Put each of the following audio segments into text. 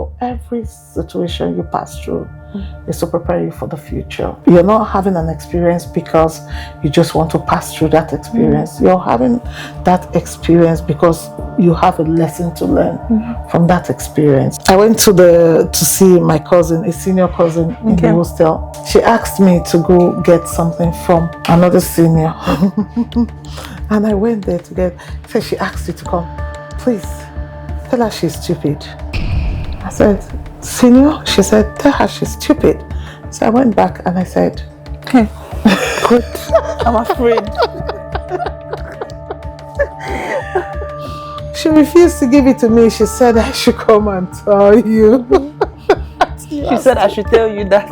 For every situation you pass through is to prepare you for the future. You're not having an experience because you just want to pass through that experience. You're having that experience because you have a lesson to learn from that experience. I went to see my cousin, a senior cousin in the hostel. She asked me to go get something from another senior. And I went there to get, so she asked you to come. Please, tell her she's stupid. I said, senior? She said, tell her she's stupid. So I went back and I said, hey, good. I'm afraid. She refused to give it to me. She said I should come and tell you. She said I should tell you that.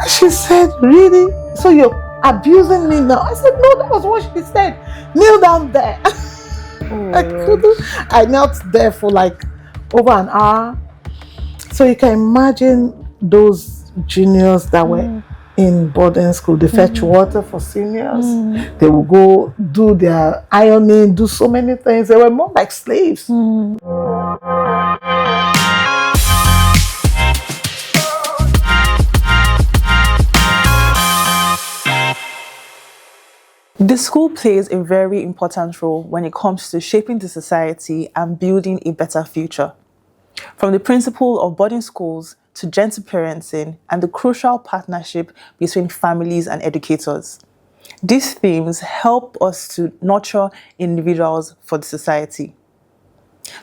She said, really? So you're abusing me now? I said, no, that was what she said. Kneel down there. I knelt there for like over an hour. So you can imagine those juniors that were in boarding school. They fetch water for seniors. They will go do their ironing, do so many things. They were more like slaves. The school plays a very important role when it comes to shaping the society and building a better future. From the principle of boarding schools to gentle parenting and the crucial partnership between families and educators. These themes help us to nurture individuals for the society.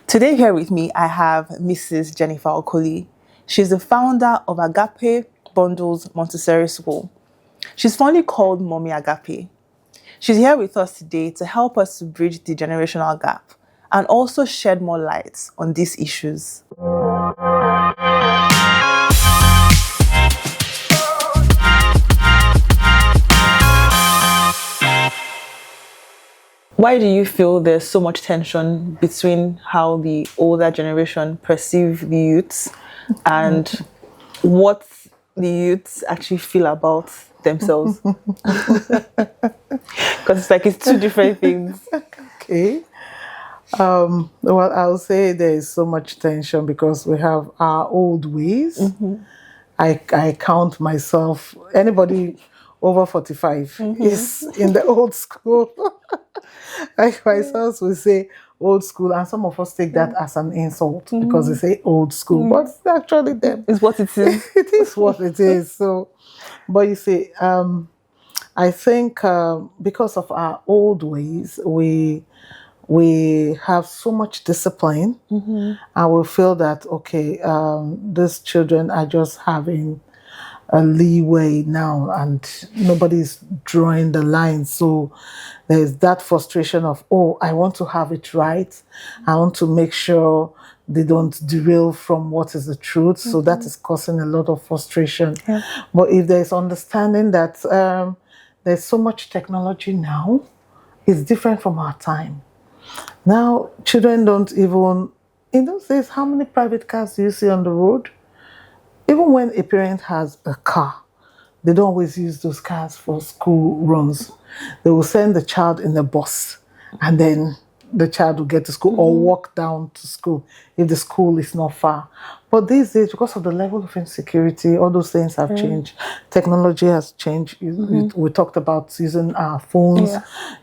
Today here with me, I have Mrs. Jennifer Okoli. She's the founder of Agape Bundles Montessori School. She's fondly called Mommy Agape. She's here with us today to help us to bridge the generational gap and also shed more light on these issues. Why do you feel there's so much tension between how the older generation perceive the youths and what the youths actually feel about themselves? Because it's like it's two different things. Okay. Well, I'll say there is so much tension because we have our old ways. I count myself, anybody over 45 is in the old school. Like myself will say old school, and some of us take that as an insult because they say old school, but it's actually them. It's what it is. It is what it is. So, but you see, I think because of our old ways, we have so much discipline, and we feel that, okay, these children are just having a leeway now and nobody's drawing the line. So there's that frustration of, oh, I want to have it right. I want to make sure they don't derail from what is the truth. So that is causing a lot of frustration. But if there's understanding that there's so much technology now, it's different from our time. Now, children don't even, in those days, how many private cars do you see on the road? Even when a parent has a car, they don't always use those cars for school runs. They will send the child in a bus, and then the child will get to school or walk down to school if the school is not far. But these days, because of the level of insecurity, all those things have changed. Technology has changed. We talked about using our phones.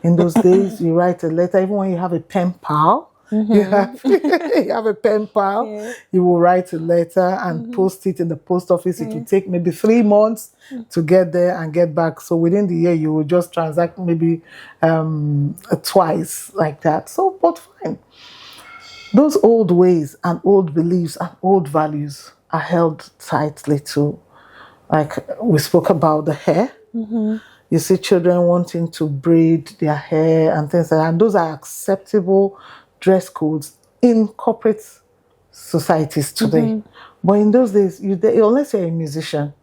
In those days, you write a letter, even when you have a pen pal. You have a pen pal. You will write a letter and post it in the post office. It will take maybe 3 months to get there and get back. So within the year, you will just transact maybe twice like that. So, but fine. Those old ways and old beliefs and old values are held tightly too. Like we spoke about the hair. You see children wanting to braid their hair and things like that. And those are acceptable dress codes in corporate societies today. But in those days, unless you're a musician,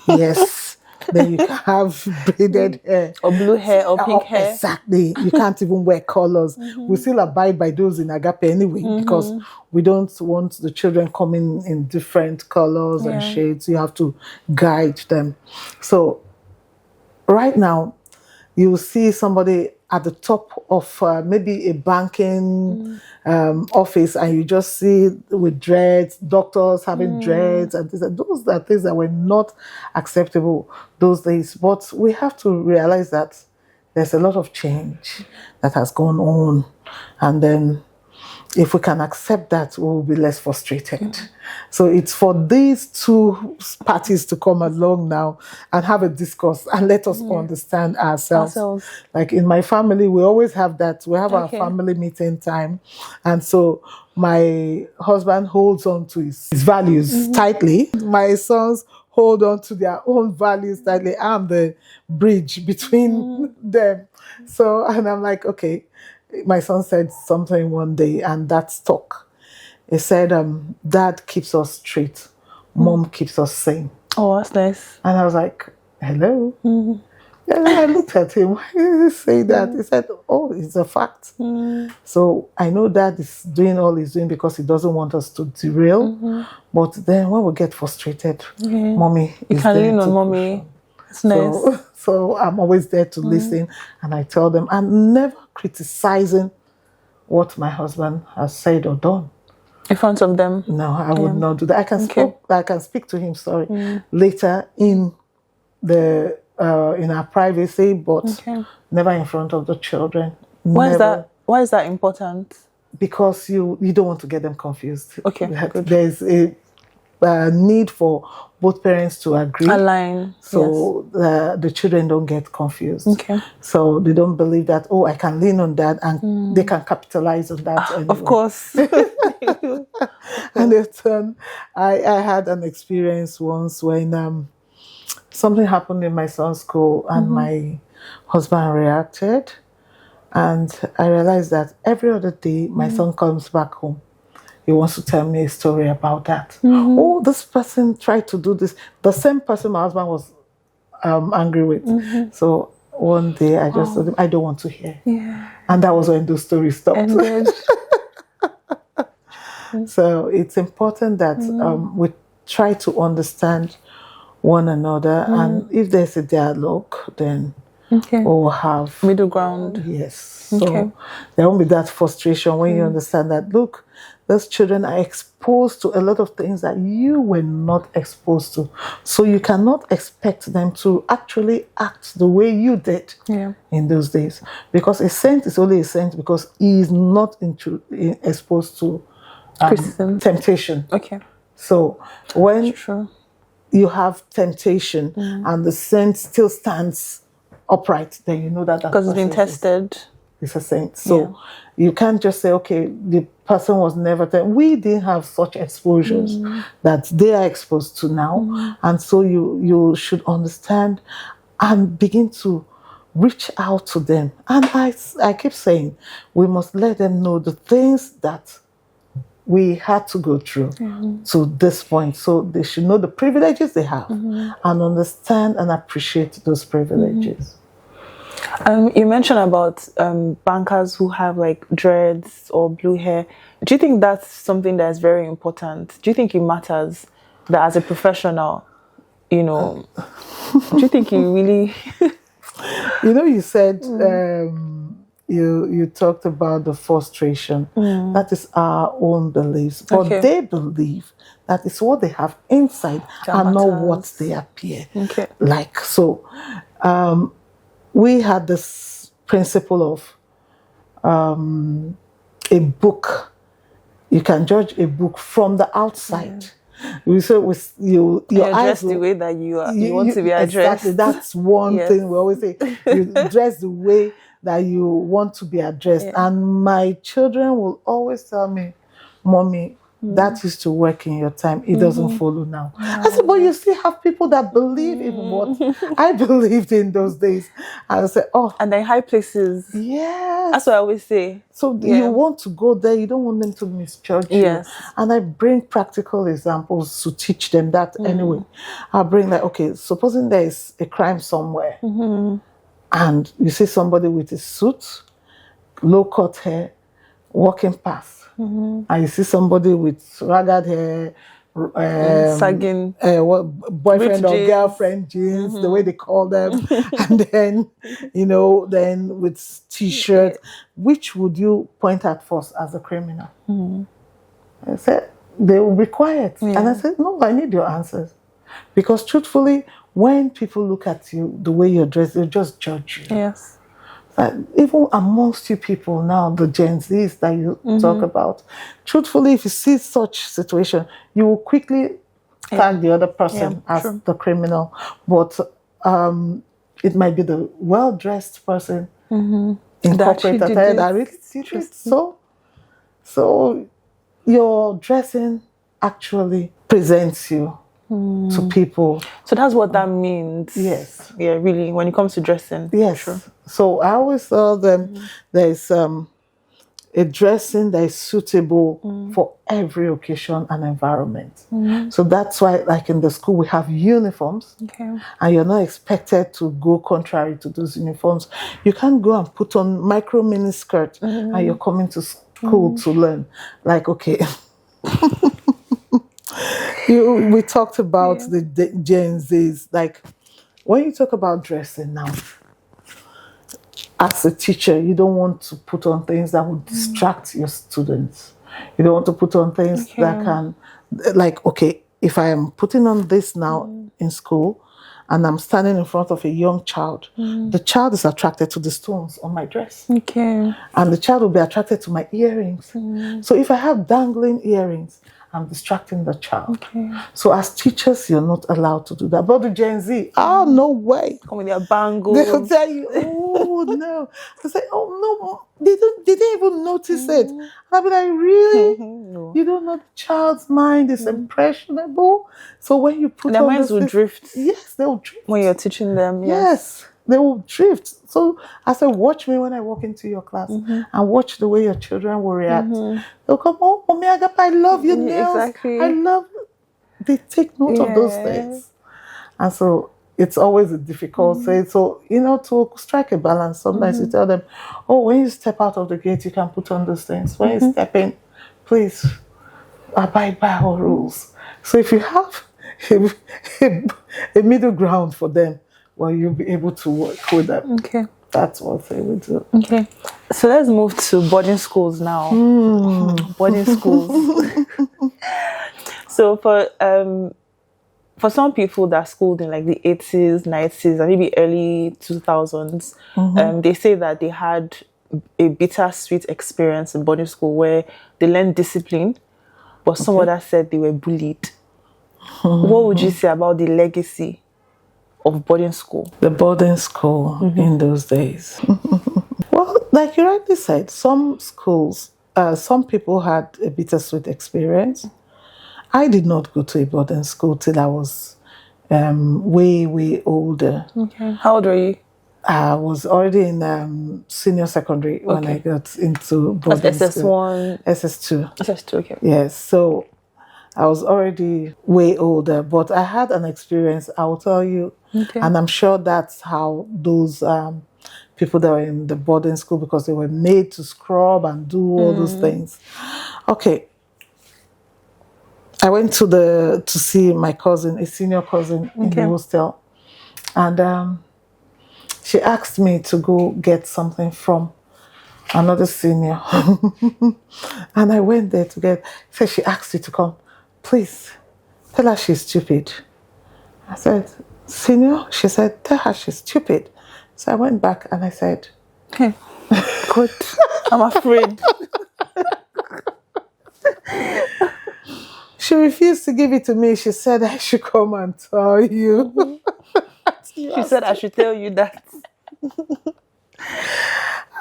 yes, then you can have braided hair. Or blue hair or pink hair. Exactly. You can't even wear colors. We still abide by those in Agape anyway, because we don't want the children coming in different colors and shades. You have to guide them. So right now, you see somebody at the top of maybe a banking office, and you just see with dreads, doctors having dreads, and those are things that were not acceptable those days. But we have to realize that there's a lot of change that has gone on, and then if we can accept that, we will be less frustrated. So it's for these two parties to come along now and have a discourse and let us understand ourselves. Like in my family, we always have that. We have our family meeting time. And so my husband holds on to his values tightly. My sons hold on to their own values tightly. I'm the bridge between them. So, and I'm like, okay. My son said something one day, and that stuck. He said, Dad keeps us straight. Mom keeps us sane. Oh, that's nice. And I was like, hello? And I looked at him. Why did he say that? He said, oh, it's a fact. So I know Dad is doing all he's doing because he doesn't want us to derail. But then when we get frustrated, Mommy you is can there lean on to Mommy. It's nice. So I'm always there to listen, and I tell them I'm never criticizing what my husband has said or done in front of them. No, I would not do that. I can speak to him. Later in the in our privacy, but never in front of the children. Why is that important? Because you don't want to get them confused. Okay, there's a need for both parents to agree, align, so the children don't get confused. So they don't believe that, oh, I can lean on that, and they can capitalize on that. Anyway. Of course. And then I had an experience once when something happened in my son's school, and my husband reacted, and I realized that every other day my son comes back home. He wants to tell me a story about that. Oh, this person tried to do this. The same person my husband was angry with. So one day I just told him, I don't want to hear. And that was when those stories stopped. So it's important that we try to understand one another. And if there's a dialogue, then we'll have middle ground. Yes. So there won't be that frustration when you understand that, look, those children are exposed to a lot of things that you were not exposed to. So you cannot expect them to actually act the way you did in those days. Because a saint is only a saint because he is not exposed to temptation. So when you have temptation and the saint still stands upright, then you know that because it's been tested. It's a saint. So you can't just say, okay, the person was never there. We didn't have such exposures that they are exposed to now. And so you should understand and begin to reach out to them. And I keep saying, we must let them know the things that we had to go through to this point. So they should know the privileges they have and understand and appreciate those privileges. You mentioned about bankers who have like dreads or blue hair. Do you think that's something that is very important? Do you think it matters that as a professional, you know, do you think you really... You know, you said you talked about the frustration. That is our own beliefs. But they believe that is what they have inside and not what they appear like. So we had this principle of a book. You can judge a book from the outside. We say your eyes the way that you want to be addressed. Exactly, that's one thing we always say. You dress the way that you want to be addressed. And my children will always tell me, Mommy, that used to work in your time. It doesn't follow now. I said, but you still have people that believe in what I believed in those days. And I said, oh. And then high places. Yes. That's what I always say. So you want to go there. You don't want them to misjudge you. And I bring practical examples to teach them that anyway. I bring like, okay, supposing there is a crime somewhere. And you see somebody with a suit, low-cut hair, walking past. And you see somebody with ragged hair, Sagging. What, boyfriend Ripped or jeans. girlfriend jeans, the way they call them, and then then with t-shirts. Which would you point at first as a criminal? I said they will be quiet, and I said no, I need your answers, because truthfully, when people look at you the way you're dressed, they'll just judge you. Yes. Even amongst you people now, the Gen Zs that you talk about, truthfully, if you see such situation, you will quickly tag the other person as the criminal. But it might be the well-dressed person in corporate attire that really did it. So your dressing actually presents you to people. So that's what that means. Yes. Yeah, really, when it comes to dressing. Yes. Sure. So I always tell them there's a dressing that is suitable for every occasion and environment. So that's why, like in the school, we have uniforms, and you're not expected to go contrary to those uniforms. You can't go and put on micro mini skirt and you're coming to school to learn. Like, okay. We talked about the Gen Zs. Like, when you talk about dressing now, as a teacher, you don't want to put on things that would distract your students. You don't want to put on things that can, like, okay, if I am putting on this now in school and I'm standing in front of a young child, the child is attracted to the stones on my dress. Okay. And the child will be attracted to my earrings. So if I have dangling earrings, I'm distracting the child. Okay. So as teachers, you're not allowed to do that. But the Gen Z, no way. Come with their bangles. They'll tell you, oh no. They say, oh no, they didn't even notice it. I'll be like, really? No. You don't know the child's mind is impressionable. So when you put their minds will drift. Yes, they'll drift. When you're teaching them, yes. They will drift. So I said, watch me when I walk into your class and watch the way your children will react. They'll come, oh, Mommy Agape, I love your nails. Exactly. I love. They take note of those things. And so it's always a difficult thing. So, to strike a balance, sometimes you tell them, oh, when you step out of the gate, you can put on those things. When you step in, please abide by our rules. So if you have a middle ground for them, well, you'll be able to work with them. Okay. That's what they would do. Okay. So let's move to boarding schools now. Boarding schools. So for some people that schooled in like the 80s, 90s, and maybe early 2000s, they say that they had a bittersweet experience in boarding school where they learned discipline, but some others said they were bullied. What would you say about the legacy of boarding school? The boarding school in those days. Well, like you rightly said, some schools, some people had a bittersweet experience. I did not go to a boarding school till I was way older. Okay. How old were you? I was already in senior secondary when I got into boarding school. SS1? SS2. SS2, okay. Yes, so I was already way older, but I had an experience, I will tell you, and I'm sure that's how those people that were in the boarding school, because they were made to scrub and do all those things. Okay. I went to see my cousin, a senior cousin in the hostel, and she asked me to go get something from another senior. And I went there to get, so she asked you to come. Please, tell her she's stupid. I said, senior? She said, tell her she's stupid. So I went back and I said, hey, good. I'm afraid. She refused to give it to me. She said I should come and tell you. She said I should tell you that.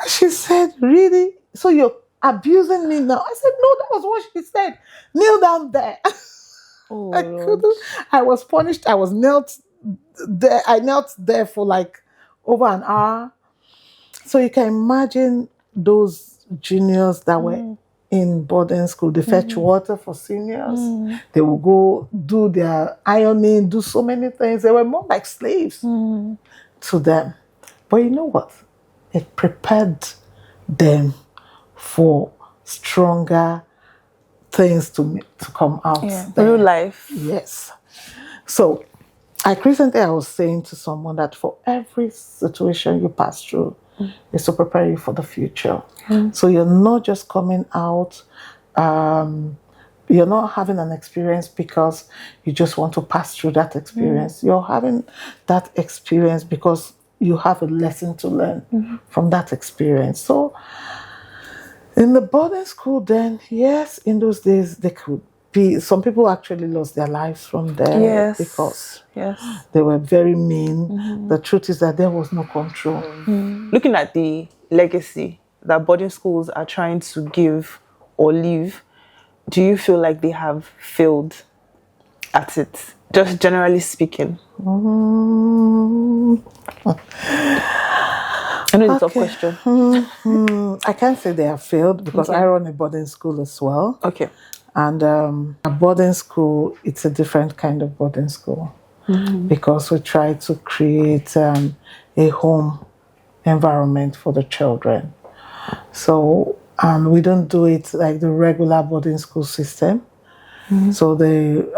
She said, really? So you're abusing me now? I said, no, that was what she said. Kneel down there. Oh, I couldn't. I was punished. I was knelt there. I knelt there for like over an hour. So you can imagine those juniors that were in boarding school. They fetch water for seniors. They will go do their ironing, do so many things. They were more like slaves to them. But you know what? It prepared them for stronger things to come out. Real life. Yes. So, recently I was saying to someone that for every situation you pass through, is to prepare you for the future. So you're not just coming out, you're not having an experience because you just want to pass through that experience. You're having that experience because you have a lesson to learn from that experience. So in the boarding school then, yes, in those days there could be, some people actually lost their lives from there because they were very mean. The truth is that there was no control. Looking at the legacy that boarding schools are trying to give or leave, do you feel like they have failed at it? Just generally speaking. I know it's a tough question. I can't say they have failed because I run a boarding school as well. Okay. And a boarding school, it's a different kind of boarding school because we try to create a home environment for the children. So, and we don't do it like the regular boarding school system. So the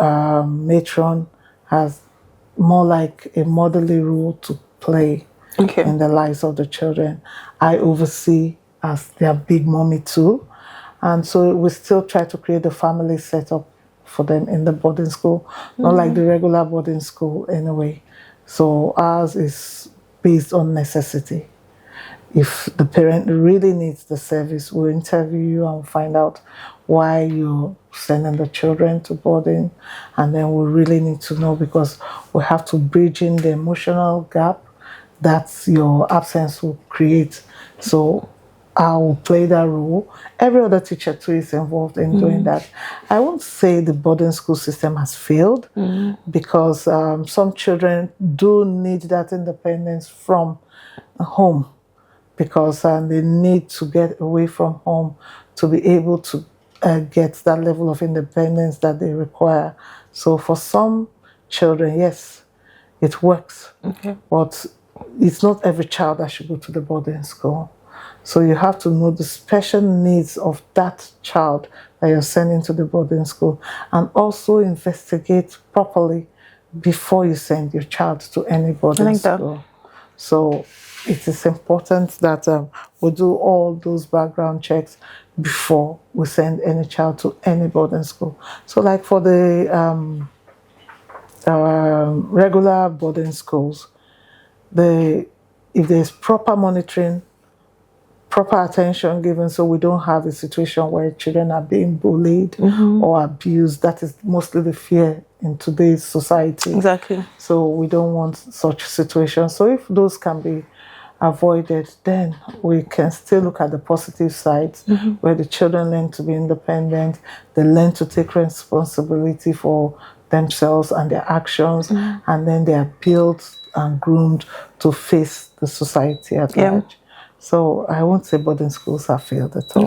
matron has more like a motherly role to play in the lives of the children. I oversee as their big mommy too. And so we still try to create a family setup for them in the boarding school, not like the regular boarding school anyway. So ours is based on necessity. If the parent really needs the service, we'll interview you and find out why you're sending the children to boarding. And then we really need to know because we have to bridge in the emotional gap that your absence will create. So I will play that role. Every other teacher too is involved in doing that. I won't say the boarding school system has failed because some children do need that independence from home because they need to get away from home to be able to get that level of independence that they require. So for some children, yes, it works. But it's not every child that should go to the boarding school. So you have to know the special needs of that child that you're sending to the boarding school and also investigate properly before you send your child to any boarding school. So it is important that we do all those background checks before we send any child to any boarding school. So like for the regular boarding schools, if there's proper monitoring, proper attention given so we don't have a situation where children are being bullied or abused. That is mostly the fear in today's society. Exactly. So we don't want such situations. So if those can be avoided, then we can still look at the positive sides where the children learn to be independent, they learn to take responsibility for themselves and their actions, and then they are built and groomed to face the society at large. So I won't say boarding schools have failed at all.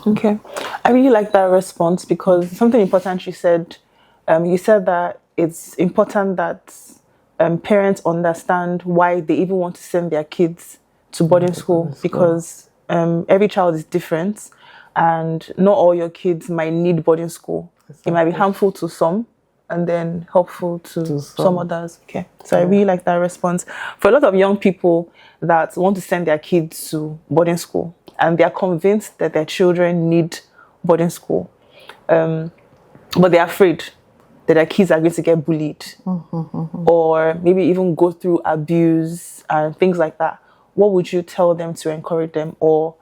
Okay. I really like that response because something important you said. You said that it's important that parents understand why they even want to send their kids to boarding school because every child is different and not all your kids might need boarding school. It might be harmful to some and then helpful to some others. Okay. So I really like that response. For a lot of young people that want to send their kids to boarding school and they're convinced that their children need boarding school, but they're afraid that their kids are going to get bullied or maybe even go through abuse and things like that. What would you tell them to encourage them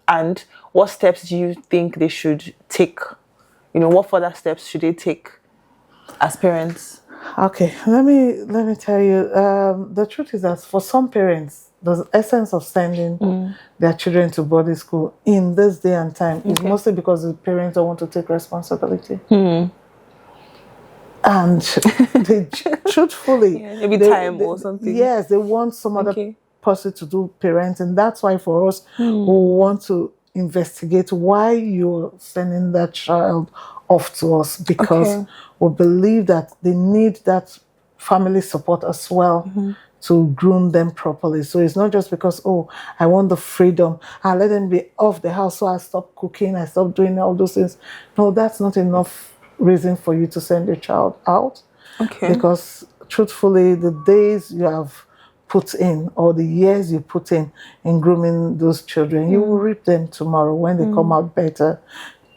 and what steps do you think they should take? What further steps should they take as parents? Okay, let me tell you, the truth is that for some parents, the essence of sending their children to boarding school in this day and time is mostly because the parents don't want to take responsibility. And they truthfully, maybe time or something. Yes, they want some other person to do parenting. That's why for us, we want to investigate why you're sending that child off to us because we believe that they need that family support as well to groom them properly. So it's not just because, oh, I want the freedom, I let them be off the house, so I stop cooking, I stop doing all those things. No, that's not enough reason for you to send your child out. Okay. Because truthfully, the days you have put in or the years you put in grooming those children, you will reap them tomorrow when they come out better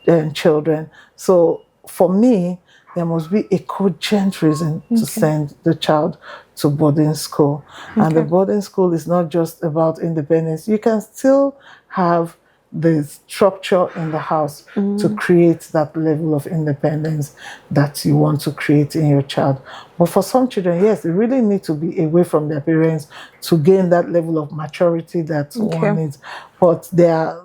than children. So for me, there must be a cogent reason to send the child to boarding school. And the boarding school is not just about independence. You can still have the structure in the house to create that level of independence that you want to create in your child. But for some children, yes, they really need to be away from their parents to gain that level of maturity that one needs. But they are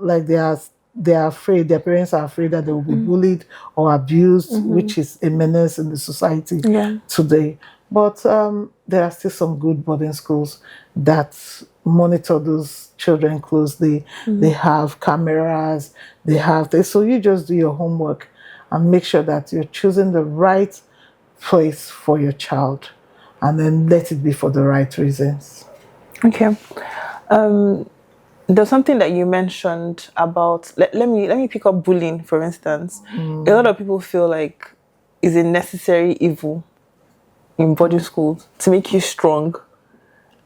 afraid, their parents are afraid that they will be bullied or abused, which is a menace in the society today. But there are still some good boarding schools that monitor those children closely. They have cameras, they have this. So you just do your homework and make sure that you're choosing the right place for your child, and then let it be for the right reasons. Okay. There's something that you mentioned about, let me pick up bullying, for instance. A lot of people feel like it's a necessary evil in boarding schools to make you strong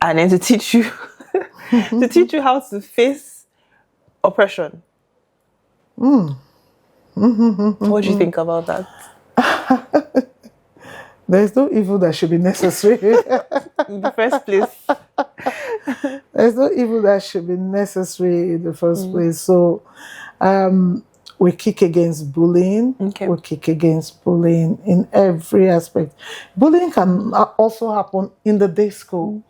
and then to teach you to teach you how to face oppression. What do you think about that? There's no evil that should be necessary. In the first place. There's no evil that should be necessary in the first place. So we kick against bullying. We kick against bullying in every aspect. Bullying can also happen in the day school.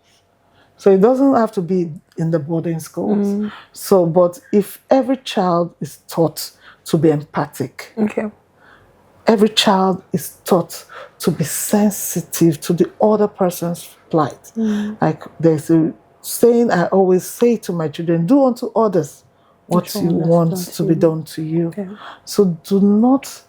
So it doesn't have to be in the boarding schools. So, but if every child is taught to be empathic, every child is taught to be sensitive to the other person's plight. Like there's a saying I always say to my children, do unto others what you want to be done to you. So do not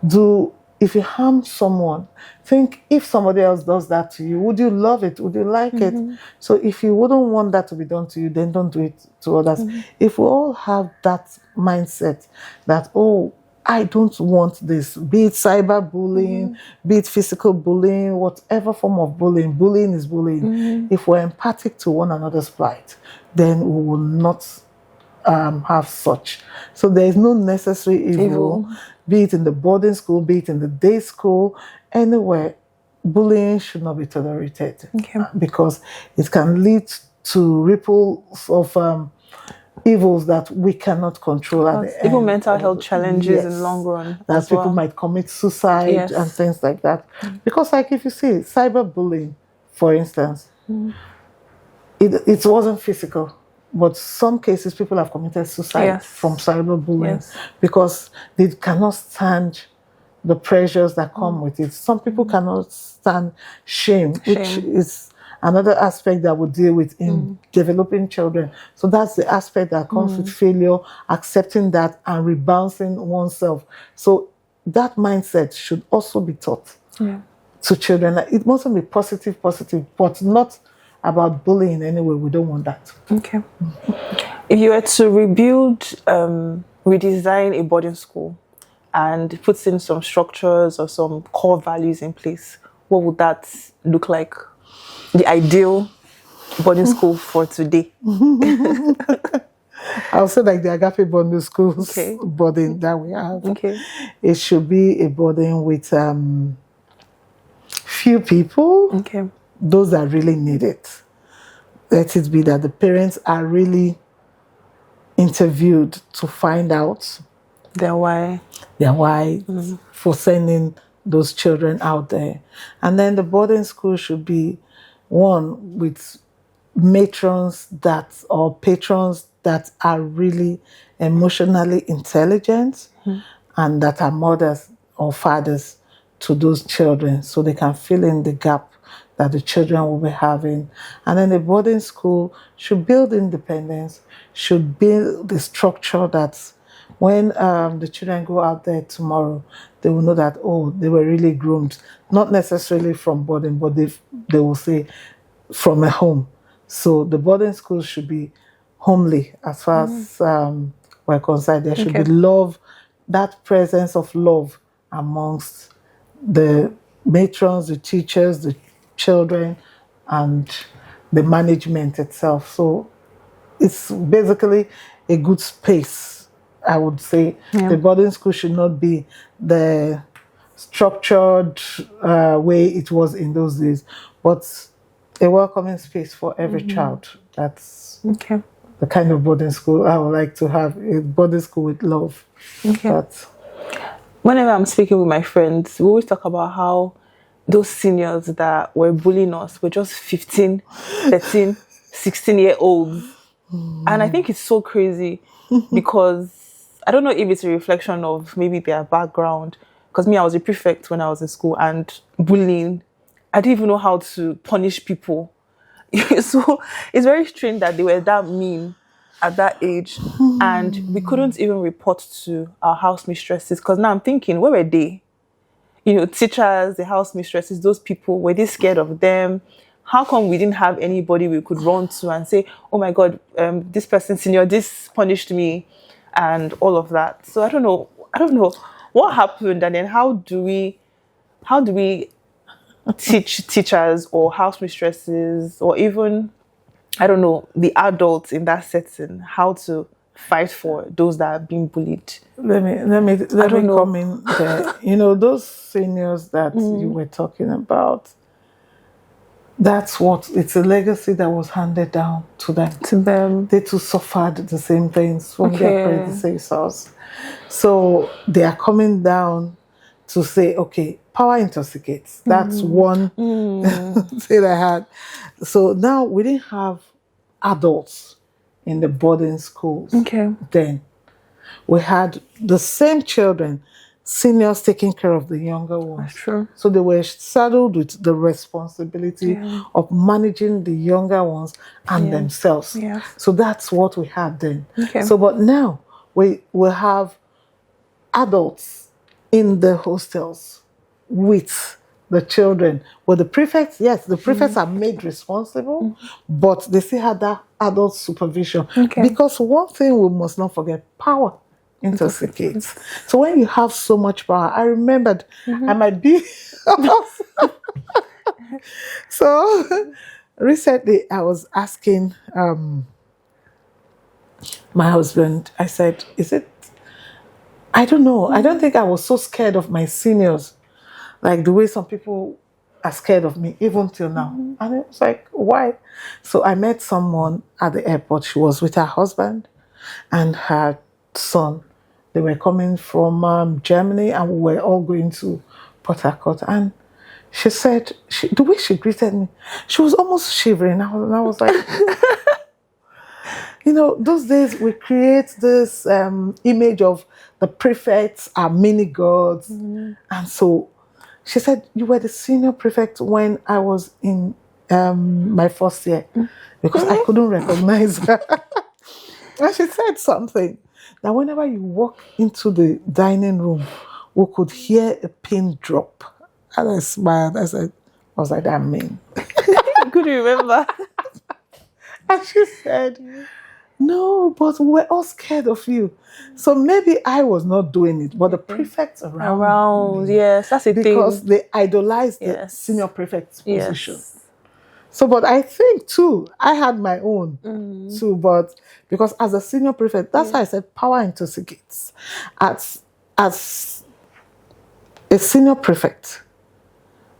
do, if you harm someone, think if somebody else does that to you, would you love it? Would you like it? So if you wouldn't want that to be done to you, then don't do it to others. If we all have that mindset that, oh, I don't want this, be it cyberbullying, be it physical bullying, whatever form of bullying, bullying is bullying. If we're empathic to one another's plight, then we will not have such. So there is no necessary evil, be it in the boarding school, be it in the day school, anywhere. Bullying should not be tolerated because it can lead to ripples of evils that we cannot control at the end. Even mental health challenges in the long run. That people might commit suicide and things like that. Because like if you see cyberbullying, for instance, it wasn't physical. But some cases people have committed suicide from cyberbullying because they cannot stand the pressures that come with it. Some people cannot stand shame, which is another aspect that we deal with in developing children. So that's the aspect that comes with failure, accepting that and rebouncing oneself. So that mindset should also be taught to children. It mustn't be positive, but not about bullying anyway. We don't want that. Okay. If you were to rebuild, redesign a boarding school and put in some structures or some core values in place, what would that look like? The ideal boarding school for today? I'll say like the Agape Bundles Schools boarding that we have. It should be a boarding with few people, those that really need it. Let it be that the parents are really interviewed to find out their why for sending those children out there. And then the boarding school should be one with matrons or patrons that are really emotionally intelligent and that are mothers or fathers to those children, so they can fill in the gap that the children will be having. And then the boarding school should build independence, should build the structure that when the children go out there tomorrow, they will know that, oh, they were really groomed. Not necessarily from boarding, but they will say, from a home. So the boarding school should be homely as far as we're concerned. There should be love, that presence of love amongst the matrons, the teachers, the children, and the management itself. So it's basically a good space, I would say. The boarding school should not be the structured way it was in those days, but a welcoming space for every child. That's the kind of boarding school I would like to have, a boarding school with love. Whenever I'm speaking with my friends, we always talk about how those seniors that were bullying us were just 15, 13, 16-year-olds. And I think it's so crazy because I don't know if it's a reflection of maybe their background. Because me, I was a prefect when I was in school, and bullying, I didn't even know how to punish people. So it's very strange that they were that mean at that age, and we couldn't even report to our house mistresses. Because now I'm thinking, where were they? You know, teachers, the house mistresses, those people, were they scared of them? How come we didn't have anybody we could run to and say, oh my God, this person senior, this punished me, and all of that. So I don't know what happened, and then how do we teach teachers or house mistresses, or even, I don't know, the adults in that setting, how to fight for those that are being bullied? Let me come in there. You know, those seniors that you were talking about, it's a legacy that was handed down to them. They too suffered the same things from their predecessors. So they are coming down to say, okay, power intoxicates. That's one thing I had. So now we didn't have adults in the boarding schools. Then we had the same children, seniors taking care of the younger ones. That's true. So they were saddled with the responsibility of managing the younger ones and themselves. So that's what we had then. So, but now we will have adults in the hostels with the children. Well, the prefects, the prefects are made responsible, but they still have that adult supervision. Because one thing we must not forget, power intoxicates. So when you have so much power, I remembered I might be. So recently I was asking my husband, I said, I don't know. I don't think I was so scared of my seniors like the way some people are scared of me, even till now. And it was like, why? So I met someone at the airport. She was with her husband and her son. They were coming from Germany, and we were all going to Port Harcourt. And she said, the way she greeted me, she was almost shivering. I was like, you know, those days we create this image of the prefects are mini gods. And so she said, you were the senior prefect when I was in my first year, because I couldn't recognize her. And she said something, that whenever you walk into the dining room, we could hear a pin drop. And I smiled. I was like, that mean. Could you remember? And she said, no, but we're all scared of you. So maybe I was not doing it, but the prefects around me, yes, that's a thing. Because they idolized the senior prefect's position. So, but I think too, I had my own too, but because as a senior prefect, that's why I said power intoxicates. As a senior prefect,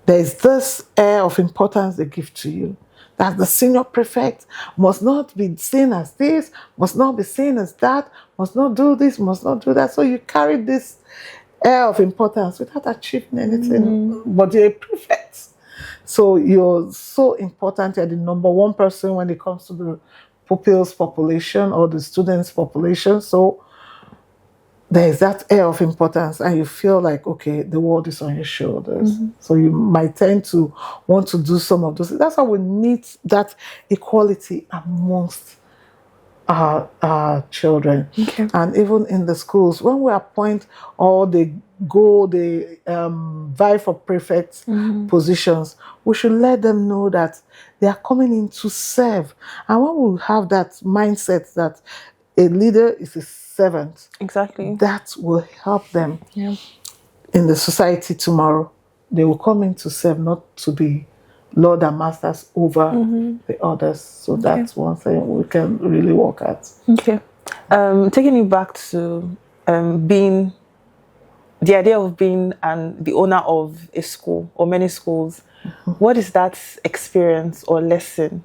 there is this air of importance they give to you. That the senior prefect must not be seen as this, must not be seen as that, must not do this, must not do that. So you carry this air of importance without achieving anything, but you're a prefect. So you're so important. You're the number one person when it comes to the pupils population or the students population. So there's that air of importance, and you feel like, okay, the world is on your shoulders. So you might tend to want to do some of those. That's how we need that equality amongst our children. And even in the schools, when we appoint or they go, they vie for prefect positions, we should let them know that they are coming in to serve. And when we have that mindset that a leader is a servant, Exactly. that will help them Yeah. in the society tomorrow. They will come in to serve, not to be Lord and masters over the others. So that's one thing we can really work at. Okay. Taking you back to being the idea of being the owner of a school or many schools, what is that experience or lesson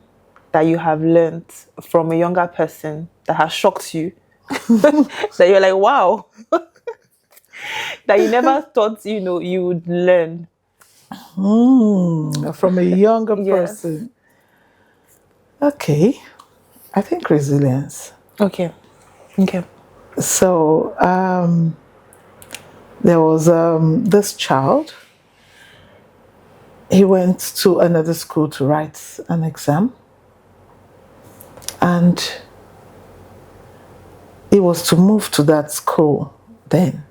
that you have learned from a younger person that has shocked you? That you're like, wow, that you never thought, you would learn. From a younger Yes. person. Okay. I think resilience. Okay. So there was this child. He went to another school to write an exam. And he was to move to that school then.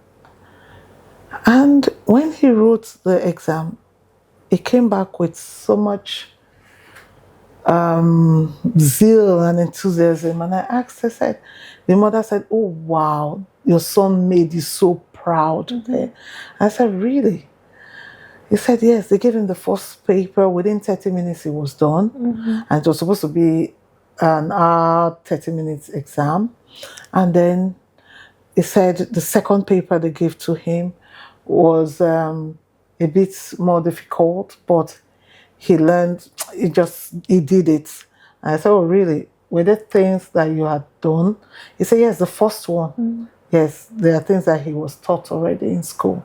And when he wrote the exam, he came back with so much zeal and enthusiasm. And I asked, the mother said, "Oh, wow, your son made you so proud." I said, "Really?" He said, "Yes." They gave him the first paper. Within 30 minutes, it was done. And it was supposed to be an hour, 30 minutes exam. And then he said the second paper they gave to him was a bit more difficult, but he learned, he did it. And I said, "Oh, really? Were there things that you had done?" He said, "Yes, the first one. Yes, there are things that he was taught already in school.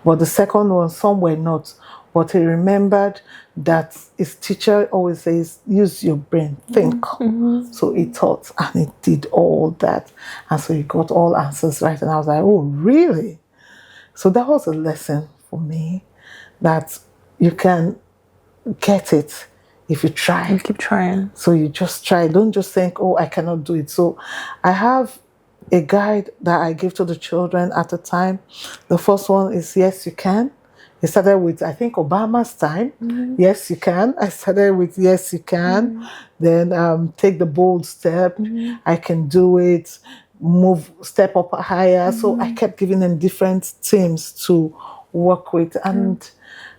But the second one, some were not. But he remembered that his teacher always says, use your brain, think." So he thought, and he did all that. And so he got all answers right. And I was like, "Oh, really?" So that was a lesson for me, that you can get it if you try. You keep trying. So you just try. Don't just think, "Oh, I cannot do it." So I have a guide that I give to the children at the time. The first one is "Yes, you can." It started with, I think, Obama's time. "Yes, you can." I started with "Yes, you can." Then take the bold step. "I can do it." Move, step up higher. So I kept giving them different themes to work with. And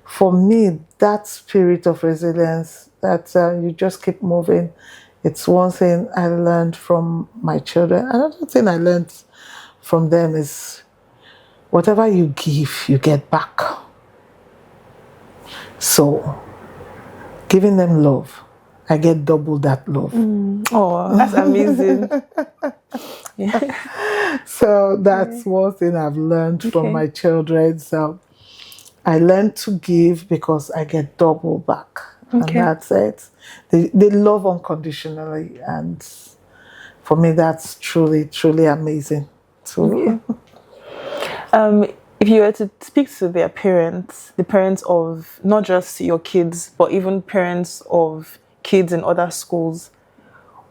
for me, that spirit of resilience, that you just keep moving, it's one thing I learned from my children. Another thing I learned from them is whatever you give, you get back. So giving them love, I get double that love. Oh, that's amazing. So that's one thing I've learned from my children. So I learned to give because I get double back. And that's it. They love unconditionally. And for me, that's truly, truly amazing. So, if you were to speak to their parents, the parents of not just your kids, but even parents of kids in other schools,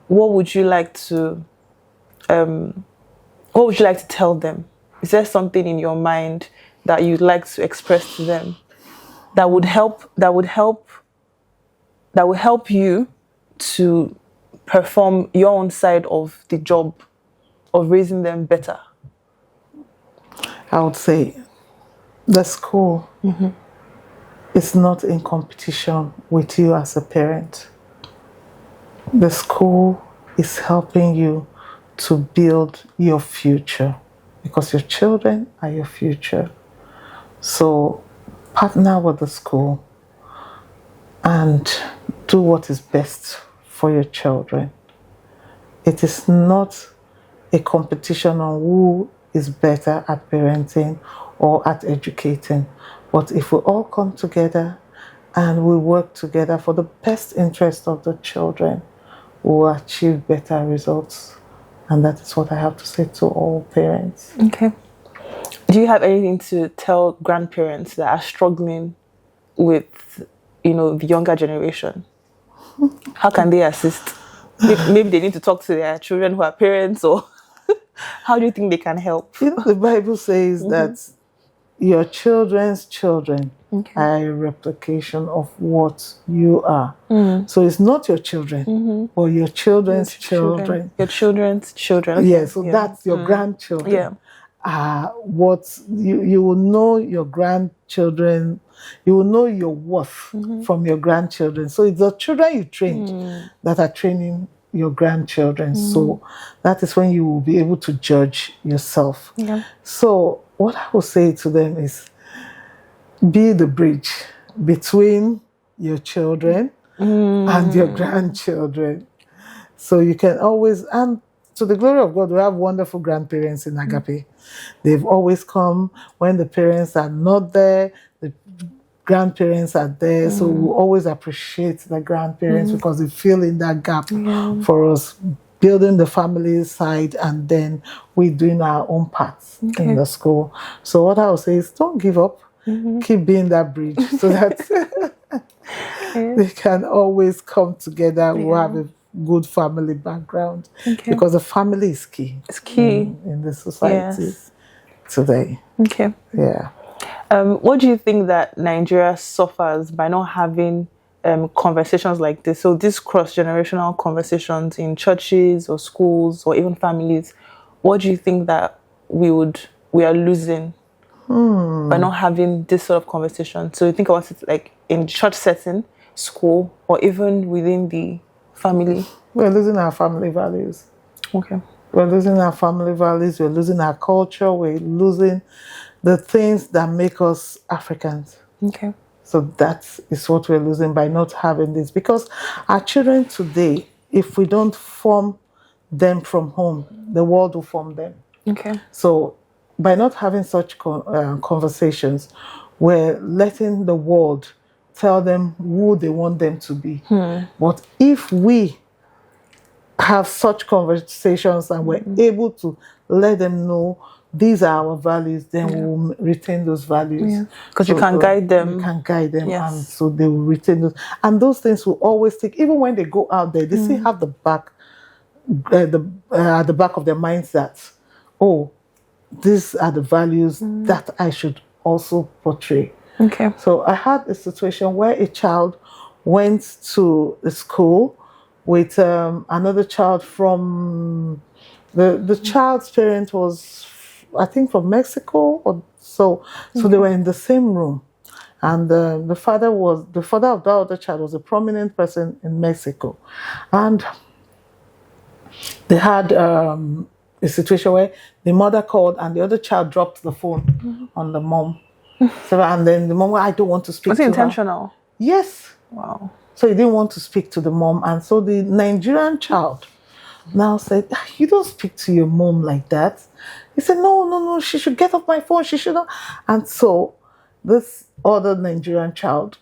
what would you like to tell them? Is there something in your mind that you'd like to express to them that would help you to perform your own side of the job of raising them better? I would say the school is not in competition with you as a parent. The school is helping you to build your future, because your children are your future. So partner with the school and do what is best for your children. It is not a competition on who is better at parenting or at educating. But if we all come together and we work together for the best interest of the children, we will achieve better results. And that is what I have to say to all parents. Okay. Do you have anything to tell grandparents that are struggling with, the younger generation? How can they assist? Maybe they need to talk to their children who are parents, or how do you think they can help? The Bible says that your children's children are a replication of what you are. So it's not your children, but your children's children. Your children's children. Okay. Yeah, so that's your grandchildren. Yeah. What you will know your grandchildren, you will know your worth from your grandchildren. So it's the children you trained that are training your grandchildren. So that is when you will be able to judge yourself. Yeah. So what I will say to them is, be the bridge between your children and your grandchildren. So you can always, and to the glory of God, we have wonderful grandparents in Agape. They've always come when the parents are not there, the grandparents are there. So we always appreciate the grandparents because they fill in that gap for us, building the family side, and then we're doing our own parts in the school. So what I would say is, don't give up. Keep being that bridge so that they can always come together. We'll have a good family background because the family is key. It's key in the society today. Okay. Yeah. What do you think that Nigeria suffers by not having conversations like this? So these cross-generational conversations in churches or schools or even families, what do you think that we are losing by not having this sort of conversation? So you think about it like in church setting, school, or even within the family? We're losing our family values. Okay. We're losing our family values. We're losing our culture. We're losing the things that make us Africans. Okay. So that is what we're losing by not having this. Because our children today, if we don't form them from home, the world will form them. Okay. So by not having such conversations, we're letting the world tell them who they want them to be. But if we have such conversations and we're able to let them know these are our values, then we'll retain those values. Because you can guide them. You can guide them, and so they will retain those. And those things will always stick. Even when they go out there, they still have the back, at the back of their minds that, oh, these are the values that I should also portray. Okay. So I had a situation where a child went to a school with another child from the child's parent was, I think, from Mexico or so. So they were in the same room, and the father of the other child was a prominent person in Mexico, and they had a situation where the mother called and the other child dropped the phone on the mom. So, and then the mom, I don't want to speak to her. Was it intentional? Yes. Wow. So he didn't want to speak to the mom. And so the Nigerian child now said, you don't speak to your mom like that. He said, no, she should get off my phone. She shouldn't. And so this other Nigerian child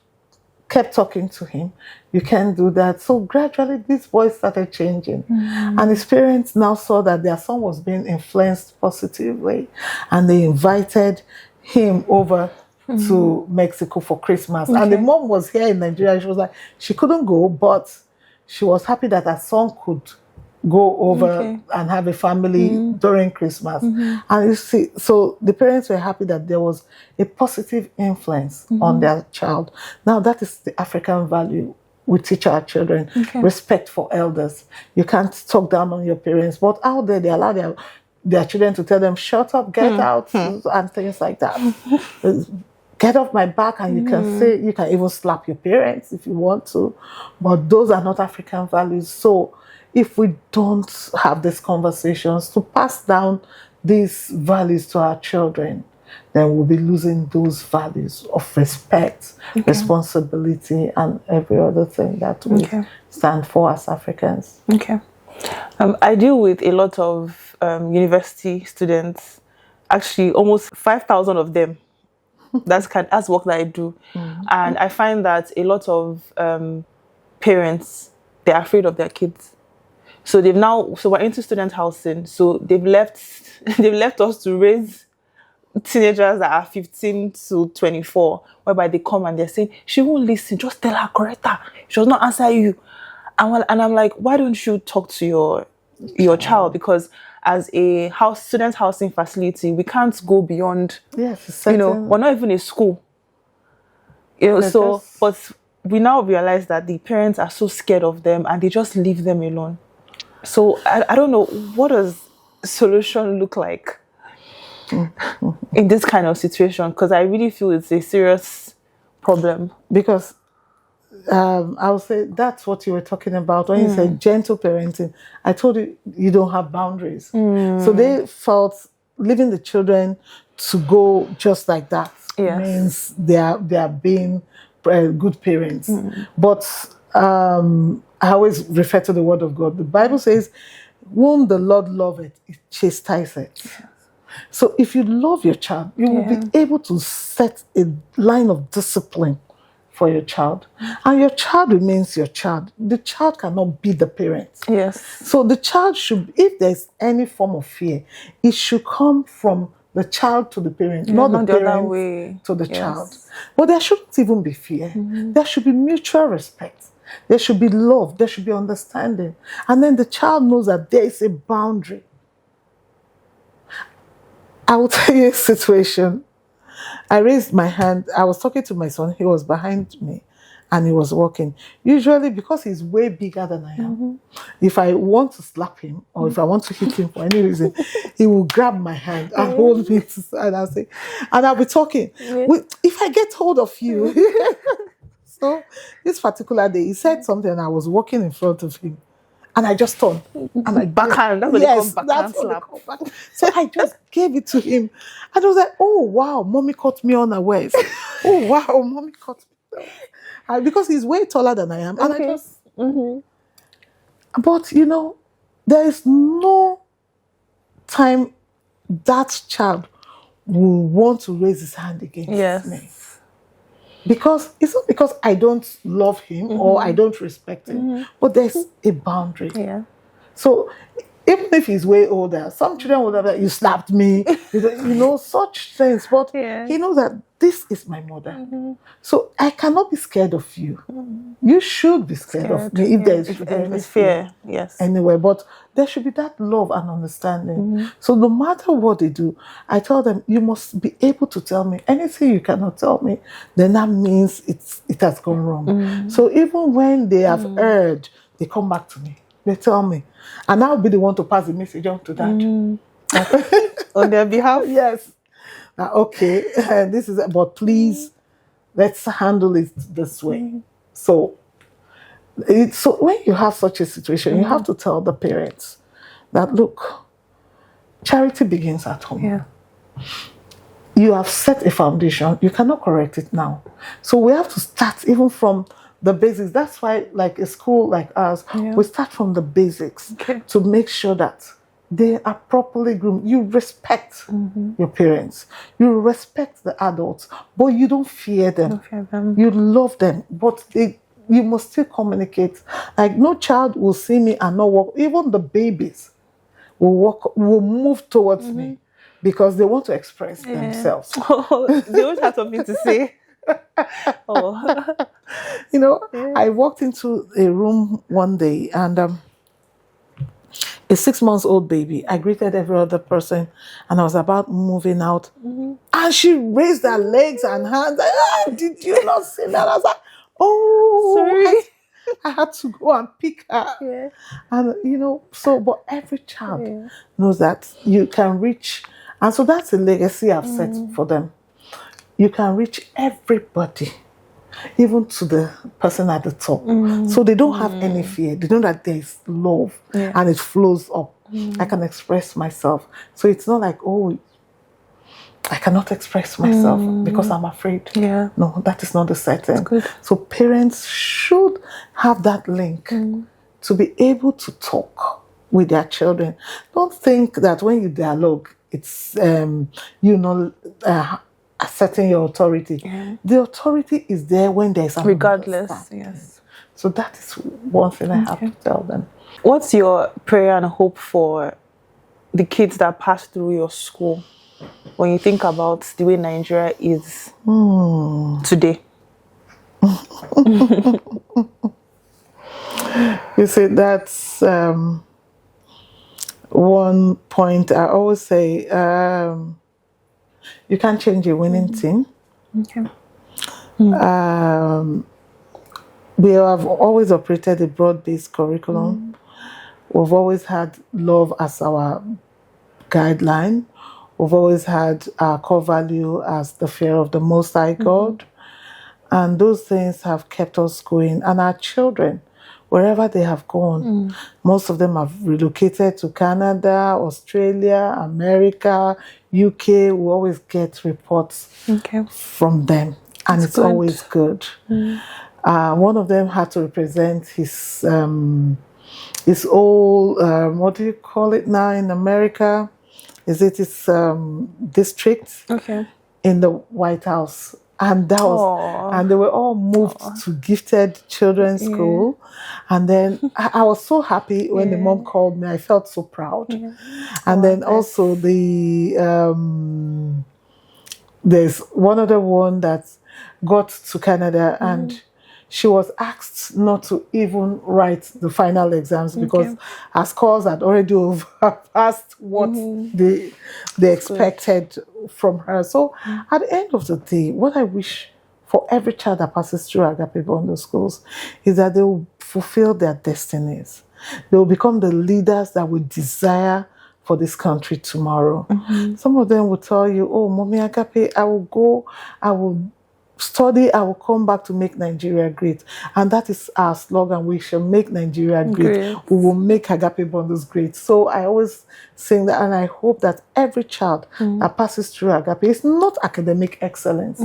kept talking to him. You can't do that. So gradually this boy started changing. And his parents now saw that their son was being influenced positively. And they invited him over to Mexico for Christmas. And the mom was here in Nigeria. She was like, she couldn't go, but she was happy that her son could go over and have a family during Christmas. And you see, so the parents were happy that there was a positive influence on their child. Now that is the African value we teach our children. Respect for elders. You can't talk down on your parents, but out there they allow their children to tell them, shut up, get out, and things like that. Get off my back, and you can say, you can even slap your parents if you want to, but those are not African values. So if we don't have these conversations to pass down these values to our children, then we'll be losing those values of respect, responsibility, and every other thing that we stand for as Africans. Okay. I deal with a lot of university students, actually almost 5,000 of them. That's work that I do. And I find that a lot of parents, they're afraid of their kids. So we're into student housing. So they've left us to raise teenagers that are 15 to 24, whereby they come and they're saying, she won't listen, just tell her, correct her. She does not answer you. And I'm like, why don't you talk to your your child, because as a student housing facility, we can't go beyond, Yes, we're not even a school. But we now realize that the parents are so scared of them and they just leave them alone. So I don't know, what does solution look like in this kind of situation? Because I really feel it's a serious problem. Because I would say that's what you were talking about when you said gentle parenting. I told you you don't have boundaries. So they felt leaving the children to go just like that means they are being good parents. But I always refer to the word of God. The Bible says, whom the Lord loveth, it chastiseth. So if you love your child, you will be able to set a line of discipline for your child. And your child remains your child. The child cannot be the parent. Yes. So the child should, if there's any form of fear, it should come from the child to the parent, not the parent to the child. But there shouldn't even be fear. There should be mutual respect. There should be love. There should be understanding. And then the child knows that there is a boundary. I will tell you a situation. I raised my hand. I was talking to my son. He was behind me and he was walking. Usually, because he's way bigger than I am, if I want to slap him or if I want to hit him for any reason, he will grab my hand and hold me and I'll say, and I'll be talking. If I get hold of you. So this particular day, he said something and I was walking in front of him. And I just turned. And I backhand. That's what they call backhand slap. So I just gave it to him. And I was like, oh, wow, mommy caught me unawares. Oh, wow, mommy caught me. Because he's way taller than I am. And I just... But, there is no time that child will want to raise his hand against me. Because it's not because I don't love him or I don't respect him, but there's a boundary. So even if he's way older, some children will have that, you slapped me, such things. But he knows that this is my mother. So I cannot be scared of you. You should be scared of me if there's fear. Anyway, but there should be that love and understanding. So no matter what they do, I tell them, you must be able to tell me. Anything you cannot tell me, then that means it has gone wrong. So even when they have erred, they come back to me. They tell me. And I'll be the one to pass the message on to Dad. On their behalf? Yes. Okay, this is it, but please, let's handle it this way. So when you have such a situation, you have to tell the parents that, look, charity begins at home. You have set a foundation. You cannot correct it now. So we have to start even from the basics. That's why, like a school like ours, we start from the basics to make sure that they are properly groomed. You respect your parents. You respect the adults, but you don't fear them. You love them, but you must still communicate. Like no child will see me and not walk. Even the babies will move towards me because they want to express themselves. They don't have something to say. I walked into a room one day and a 6-month-old baby. I greeted every other person and I was about moving out. And she raised her legs and hands. Did you not see that? I was like, oh, sorry. I had to go and pick her. And, but every child knows that you can reach. And so that's a legacy I've set for them. You can reach everybody, even to the person at the top. So they don't have any fear. They know that there is love and it flows up. I can express myself. So it's not like, oh, I cannot express myself because I'm afraid. No, that is not the setting. So parents should have that link to be able to talk with their children. Don't think that when you dialogue, it's, asserting your authority. The authority is there when there's an regardless. So that is one thing I have to tell them. What's your prayer and hope for the kids that pass through your school when you think about the way Nigeria is today? You see, that's one point I always say, you can't change a winning team. Okay. We have always operated a broad-based curriculum. We've always had love as our guideline. We've always had our core value as the fear of the Most High God. And those things have kept us going. And our children, wherever they have gone, most of them have relocated to Canada, Australia, America, UK. We always get reports from them. And it's always good. One of them had to represent his old, what do you call it now in America? Is it his district in the White House? And that was, and they were all moved to gifted children's school. And then I was so happy when the mom called me. I felt so proud. And then also there's one other one that got to Canada and she was asked not to even write the final exams because her scores had already overpassed what they expected from her. So at the end of the day, what I wish for every child that passes through Agape Bundles Schools is that they will fulfill their destinies. They will become the leaders that we desire for this country tomorrow. Some of them will tell you, oh, Mommy Agape, I will go, I will study, I will come back to make Nigeria great. And that is our slogan. We shall make Nigeria great. We will make Agape Bundles great. So I always sing that, and I hope that every child that passes through Agape is not academic excellence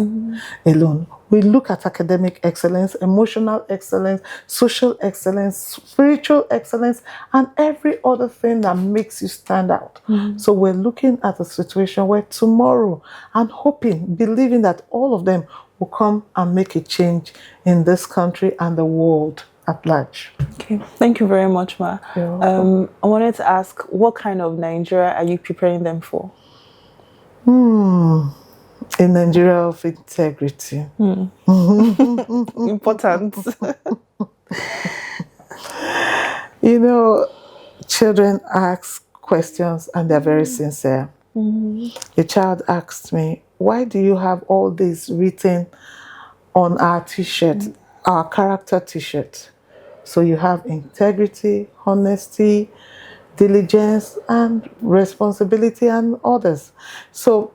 alone. We look at academic excellence, emotional excellence, social excellence, spiritual excellence, and every other thing that makes you stand out. So we're looking at a situation where tomorrow, I'm hoping, believing that all of them will come and make a change in this country and the world at large. Okay, thank you very much, Ma. I wanted to ask, what kind of Nigeria are you preparing them for? A Nigeria of integrity. Important. You know, children ask questions and they're very sincere. A child asked me, why do you have all this written on our t-shirt, our character t-shirt? So you have integrity, honesty, diligence, and responsibility, and others. So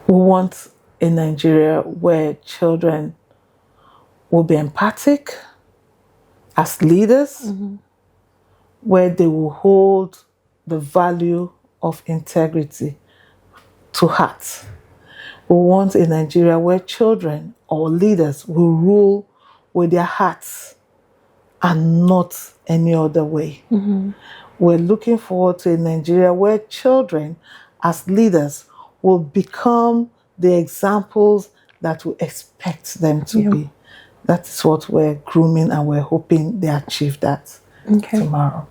we want a Nigeria where children will be empathic as leaders, where they will hold the value of integrity to heart. We want a Nigeria where children or leaders will rule with their hearts and not any other way. We're looking forward to a Nigeria where children as leaders will become the examples that we expect them to be. That is what we're grooming, and we're hoping they achieve that tomorrow.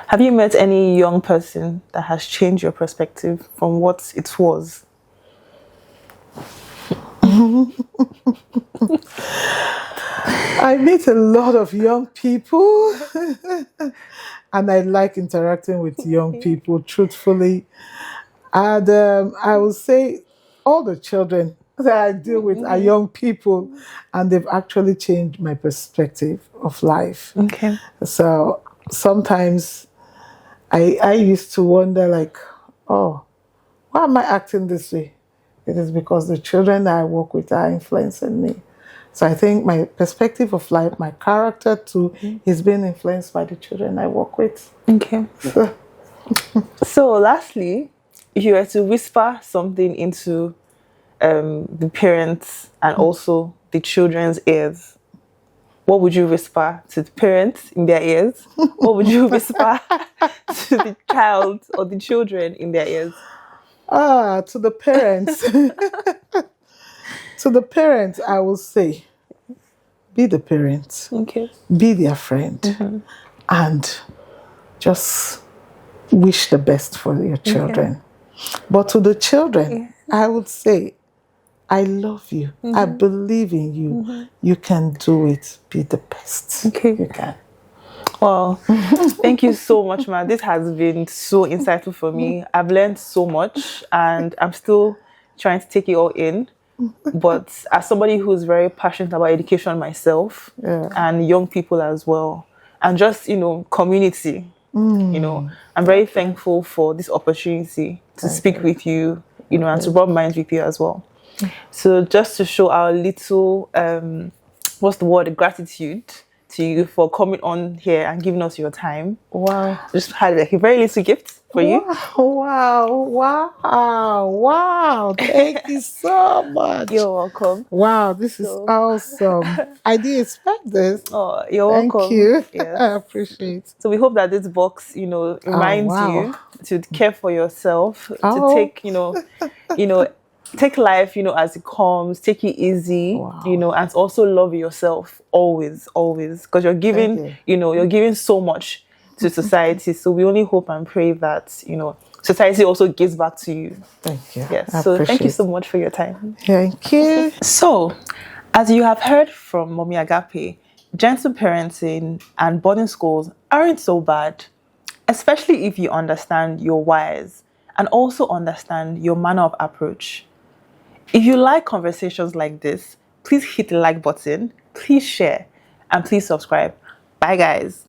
Have you met any young person that has changed your perspective from what it was? I meet a lot of young people and I like interacting with young people, truthfully. And I will say all the children that I deal with are young people, and they've actually changed my perspective of life. So sometimes I used to wonder, like, oh, why am I acting this way? It is because the children that I work with are influencing me. So I think my perspective of life, my character too, is being influenced by the children I work with. So lastly, if you were to whisper something into the parents and also the children's ears, what would you whisper to the parents in their ears? What would you whisper to the child or the children in their ears? To the parents. To the parents, I will say, be the parent. Be their friend. And just wish the best for your children. But to the children, I would say, I love you. I believe in you. You can do it. Be the best. You can. Well, thank you so much, man. This has been so insightful for me. I've learned so much and I'm still trying to take it all in. But as somebody who's very passionate about education myself and young people as well, and just, community, I'm very thankful for this opportunity to speak with you, and to rub minds with you as well. So just to show our little, what's the word, gratitude to you for coming on here and giving us your time. Wow. Just had like a very little gift for you. Wow. Thank you so much. You're welcome. Wow, this is awesome. I didn't expect this. Oh, you're Thank welcome. you. Yes. I appreciate it. So we hope that this box, reminds you to care for yourself, to take, take life, as it comes, take it easy, and also love yourself always, because you're giving, you're giving so much to society. So we only hope and pray that, society also gives back to you. Thank you. Yes. So thank you so much for your time. Thank you. So, as you have heard from Mommy Agape, gentle parenting and boarding schools aren't so bad, especially if you understand your whys and also understand your manner of approach. If you like conversations like this, please hit the like button, please share, and please subscribe. Bye, guys.